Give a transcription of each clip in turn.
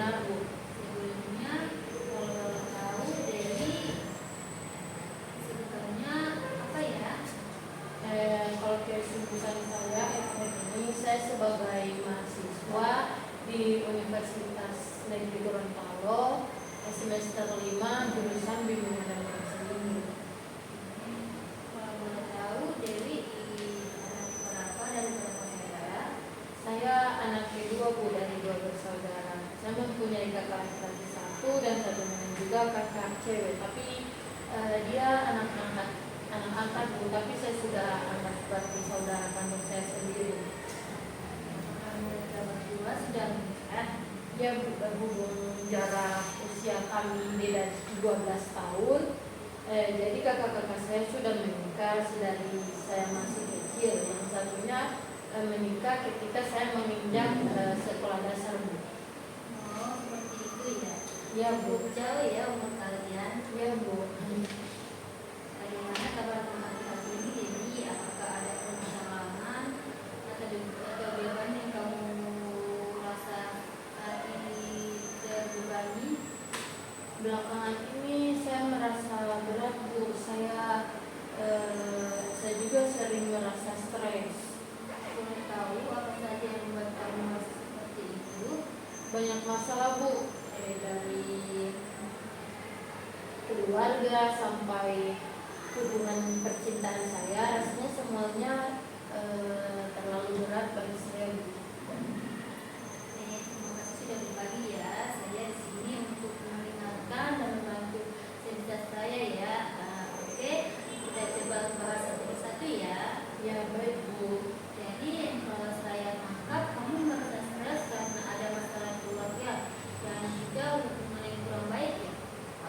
benar Bu. Sebelumnya kalau tahu dari sebenarnya apa ya? Kalau kesibukan saya ini saya sebagai mahasiswa di Universitas Negeri Gorontalo semester 5 jurusan bimbingan dan bahasa Inggris. Kalau boleh tahu Dewi anak berapa dari berapa saudara? Saya anak kedua Bu dari 2 bersaudara. Saya mempunyai kakak laki-laki 1 dan 1 juga kakak cewek. Tapi dia anak angkat Bu, tapi saya sudah anggap seperti saudara kandung saya sendiri. Mereka berdua sudah menikah. Ya Bu, berhubung jarak usia kami beda 12 tahun. Jadi kakak-kakak saya sudah menikah dari saya masih kecil. Yang satunya menikah ketika saya menginjak sekolah dasar Bu. Oh, seperti itu ya. Ya Bu. Jauh ya umur kalian. Ya Bu. Bagaimana kabar teman-teman ini? Jadi apakah ada permasalahan atau beban yang kamu rasa saat ini terbebani? Belakangan ini saya merasa berat Bu. Saya juga sering merasa stres. Boleh tahu apa saja yang membuat kamu merasa seperti itu? Banyak masalah Bu, dari keluarga sampai hubungan percintaan saya, rasanya semuanya terlalu berat bagi saya Bu. Terima kasih sudah berbagi ya. Saya di sini untuk mendengarkan dan membantu sebisa saya ya. Oke, kita coba bahas satu persatu ya. Ya baik Bu. Jadi kalau saya tangkap kamu merasa stres karena ada masalah keluarga dan juga hubungan yang kurang baik ya.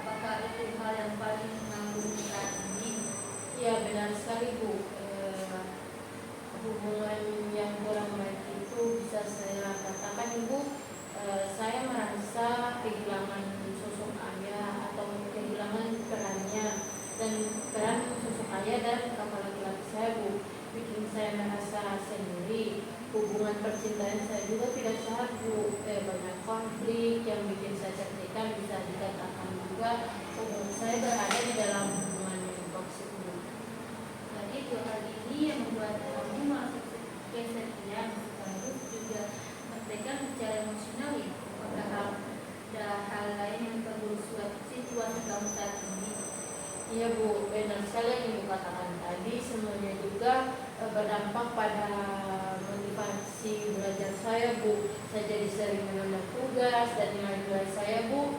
Apakah itu hal yang paling mengganggu saat ini? Ya benar sekali Bu. Hubungan yang kurang baik itu bisa saya katakan Ibu, saya merasa kehilangan sosok ayah atau kehilangan perannya dan peran sosok ayah dan kakak laki-laki saya Bu, bikin saya merasa sendiri. Hubungan percintaan saya juga tidak sehat Bu, banyak konflik yang bikin saya tertekan, bisa dikatakan juga saya berada di dalam hubungan yang toksik Bu. Jadi dua hal ini yang membuat kamu merasa kesepian sekaligus juga tertekan secara emosional ya. Apakah ada hal lain yang memperburuk situasi kamu saat ini? Iya Bu, benar sekali yang Ibu katakan tadi. Semuanya juga berdampak pada motivasi belajar saya Bu. Saya jadi sering menunda tugas dan nilai saya Bu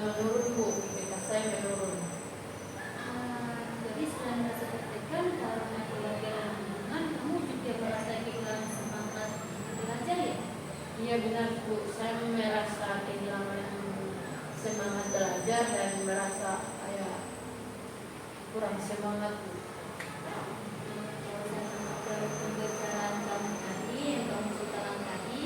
menurun Bu, IPK saya menurun. Jadi selain merasa tertekan karena keluarga dan hubungan, kamu juga merasa kehilangan semangat belajar ya? Iya benar Bu, saya merasa kehilangan semangat belajar dan merasa kurang semangat Bu. Kalau pembelajaran kamu tadi yang kamu ceritakan tadi,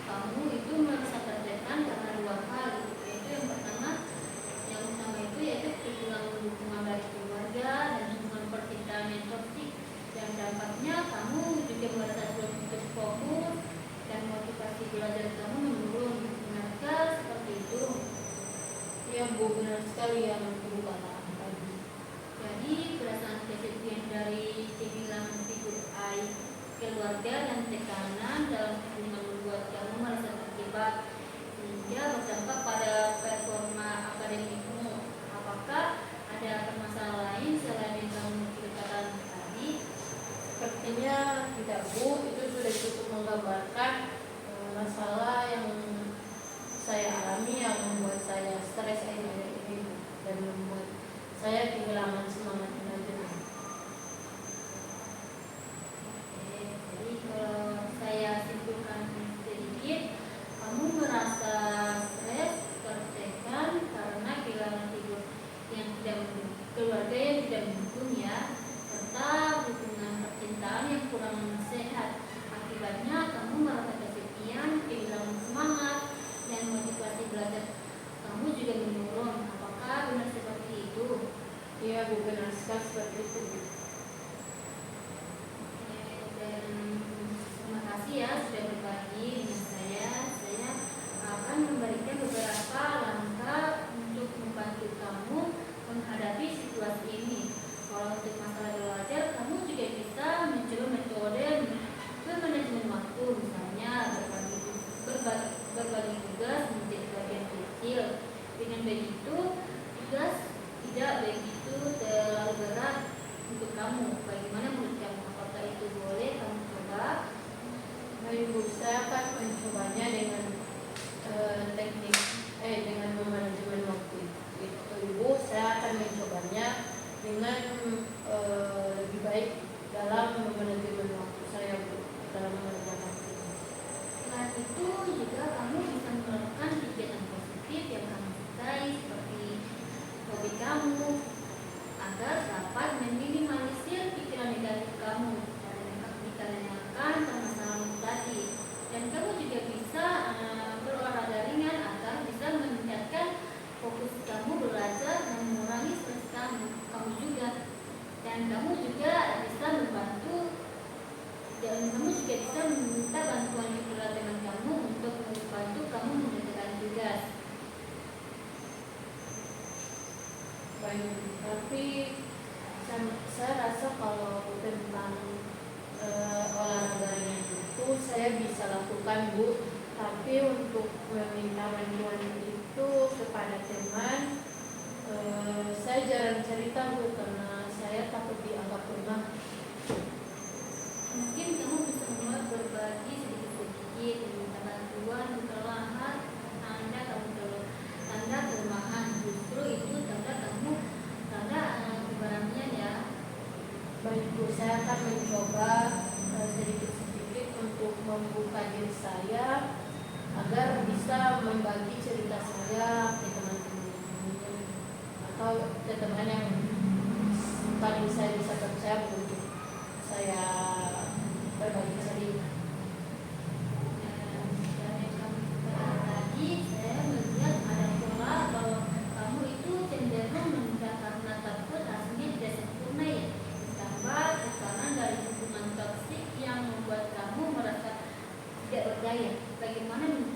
kamu itu merasa tertekan karena dua hal, yaitu yang utama itu yaitu kehilangan hubungan dari keluarga dan hubungan percintaan yang toksik, dan dampaknya kamu juga merasa sulit untuk fokus dan motivasi belajar kamu menurun. Benarkah seperti itu? Iya Bu, benar sekali yang Ibu katakan. Jadi perasaan kesepian dari kehilangan figur ayah, keluarga dan tekanan dalam hubungan membuat kamu merasa terjebak sehingga berdampak pada performa akademikmu. Apakah ada permasalahan lain selain yang kamu ceritakan tadi? Sepertinya tidak Bu, itu sudah cukup menggambarkan masalah yang saya alami yang membuat saya stres akhir-akhir ini Bu, dan membuat saya kehilangan semangat belajar. Jadi kalau saya simpulkan sedikit, kamu merasa stres, tertekan karena kehilangan figur yang tidak mendukung, keluarga yang tidak mendukung ya, serta hubungan percintaan yang kurang sehat. Akibatnya kamu merasa kesepian, kehilangan semangat, dan motivasi belajar kamu juga menurun. Apakah benar seperti itu? Iya Bu, benar sekali seperti itu baik, tapi saya rasa kalau tentang olahraganya itu saya bisa lakukan Bu, tapi untuk meminta bantuan itu kepada teman saya jarang cerita Bu, karena saya takut dianggap lemah. Mungkin kamu bisa mulai berbagi sedikit-sedikit, meminta bantuan, perlahan tanda kelemahan. Justru itu tanda keberanian ya. Baik Bu, saya akan mencoba sedikit-sedikit untuk membuka diri saya agar bisa membagi cerita saya ke teman-teman atau ke teman yang paling saya bisa percaya untuk saya berbagi cerita. Dari kamu tadi saya melihat ada pola bahwa kamu itu cenderung menunda karena takut hasilnya tidak sempurna ya. Ditambah tekanan dari hubungan toksik yang membuat kamu merasa tidak berdaya. Bagaimana nih?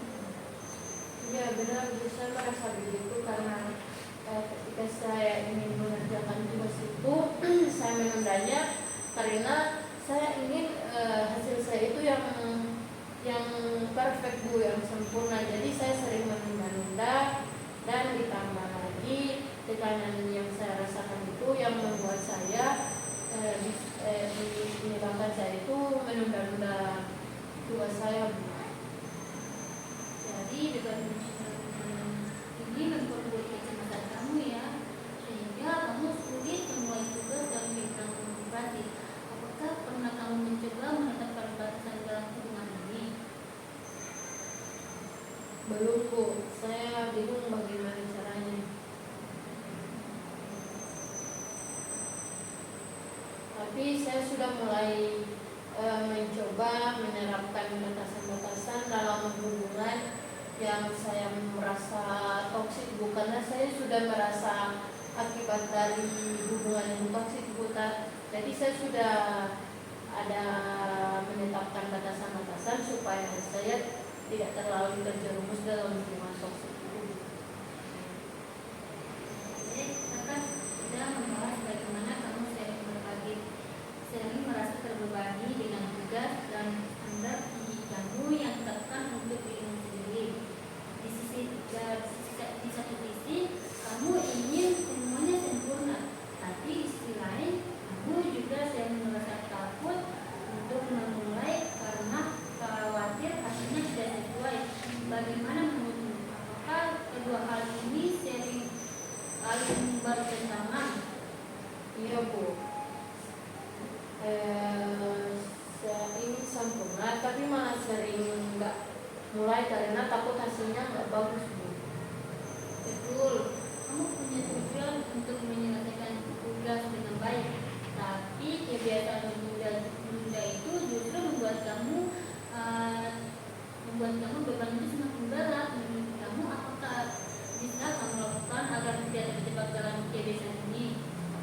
Ya benar, saya merasa begitu karena ketika saya ingin mengerjakan tugas itu saya menundanya karena saya ingin hasil saya itu yang perfect Bu, yang sempurna. Jadi saya sering menunda-nunda, dan ditambah lagi tekanan yang saya rasakan itu yang membuat saya menyebabkan saya itu menunda-nunda tugas saya Bu. Jadi dengan ini memperburuk kecemasan kamu ya, sehingga kamu sulit memulai tugas dan kehilangan motivasi. Apakah pernah kamu mencoba menetapkan batasan dalam hubungan ini? Belum Bu, saya bingung bagaimana caranya. Tapi saya sudah mulai mencoba menerapkan batasan-batasan dalam hubungan yang saya merasa toksik Bu, karena saya sudah merasa akibat dari hubungan yang toksik Bu. Jadi saya sudah ada menetapkan batasan-batasan supaya saya tidak terlalu terjerumus dalam hubungan toksik itu. Kita kan sudah membahas bagaimana kamu sering merasa terbebani dengan tugas dan standar tinggi kamu yang ditetapkan untuk dirimu sendiri. Di satu sisi kamu ingin semuanya sempurna, tapi di sisi lain kamu juga sering merasa takut untuk memulai karena khawatir hasilnya tidak sesuai. Bagaimana menurutmu? Apakah kedua hal ini sering saling bertentangan? Iya Bu, saya ingin sempurna tapi malah sering nggak mulai karena takut hasilnya nggak bagus Bu. Betul, kamu punya tujuan untuk menyelesaikan tugas dengan baik, tapi kebiasaan menunda itu justru membuat kamu beban itu semakin berat. Menurut kamu apakah bisa kamu lakukan agar tidak terjebak dalam kebiasaan ini?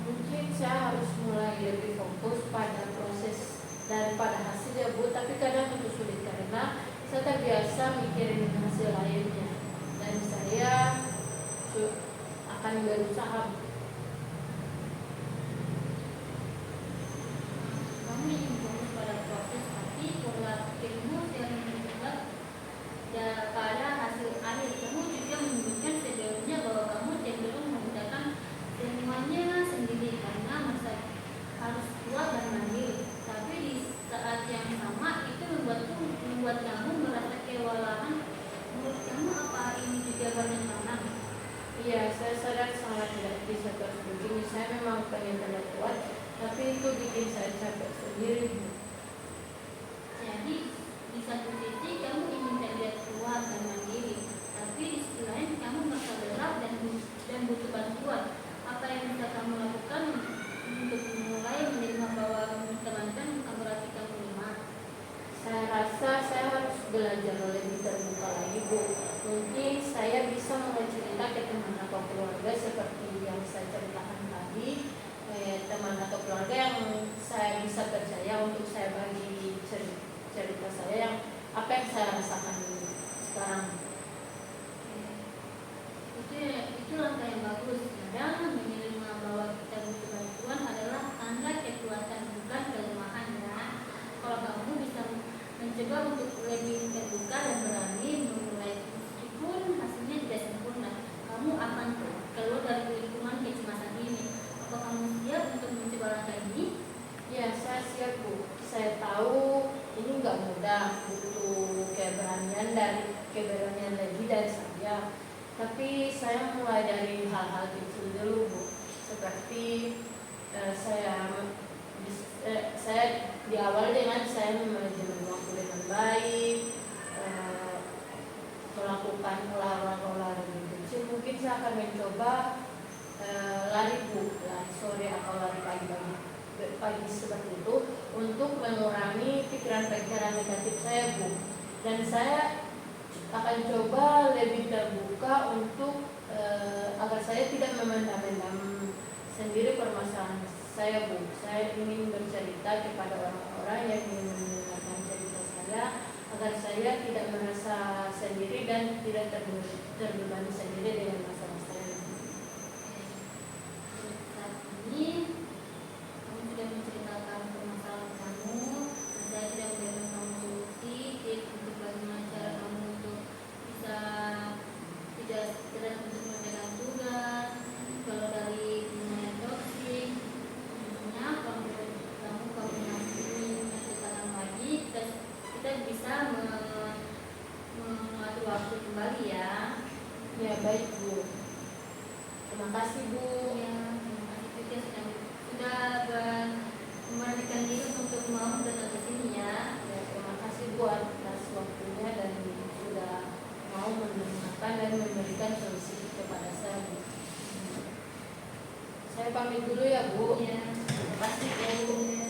Mungkin saya harus mulai lebih fokus pada proses daripada hasilnya Bu, tapi kadang itu sulit karena saya terbiasa mikirin hasil lainnya dan saya akan berusaha. Kamu ingin fokus pada proses, tapi pola pikirmu sering terjebak pada hasil akhir. Kamu juga menyebutkan sebelumnya bahwa kamu cenderung mengerjakan semuanya sendiri karena merasa harus kuat dan mandiri. Tapi di saat yang sama itu membuat kamu merasa kewalahan. Menurut kamu apa ini juga bertentangan? Iya, saya sadar sangat tidak bisa terus begini. Saya memang pengen terlihat kuat, tapi itu bikin saya capek sendiri Bu. Jadi di satu sisi kamu ingin terlihat kuat dan mandiri, tapi di sisi lain kamu merasa berat dan butuh bantuan. Apa yang bisa kamu lakukan untuk mulai menerima bahwa teman-teman bukan berarti kamu lemah? Saya rasa saya harus belajar lebih terbuka lagi Bu. Mungkin saya bisa mulai cerita ke teman atau keluarga seperti yang saya ceritakan tadi, teman atau keluarga yang saya bisa percaya untuk saya bagi cerita saya yang apa yang saya rasakan sekarang. Itu langkah yang bagus. Kadang menerima saya. Tapi saya mulai dari hal-hal kecil dulu, Bu. Seperti saya di awal dengan saya manajemen waktu dengan baik, melakukan olahraga kecil. Mungkin saya akan mencoba lari, Bu, lari sore atau lari pagi seperti itu untuk mengurangi pikiran-pikiran negatif saya, Bu. Dan saya akan coba lebih terbuka untuk agar saya tidak memendam-pendam sendiri permasalahan saya, Bu. Saya ingin bercerita kepada orang-orang yang ingin mendengarkan cerita saya agar saya tidak merasa sendiri dan tidak terbebani sendiri dengan masalah saya. Saat ini kamu sudah menceritakan permasalahan kamu, dan saya sudah memberikan kamu solusi, tips untuk bagaimana cara kamu untuk bisa tidak stres untuk mengerjakan tugas. Kalau dari dunia toksik, tentunya kamu masih menceritakan lagi, kita bisa mengatur waktu kembali ya. Ya, baik, Bu. Terima kasih, Bu. Ya, terima kasih juga sudah memberanikan diri untuk mau datang ke sini ya. Ya, terima kasih, Bu, atas waktunya dan sudah mau mendengarkan dan memberikan solusi kepada saya, Bu. Saya pamit dulu ya, Bu. Ya, Terima kasih, Bu. ya.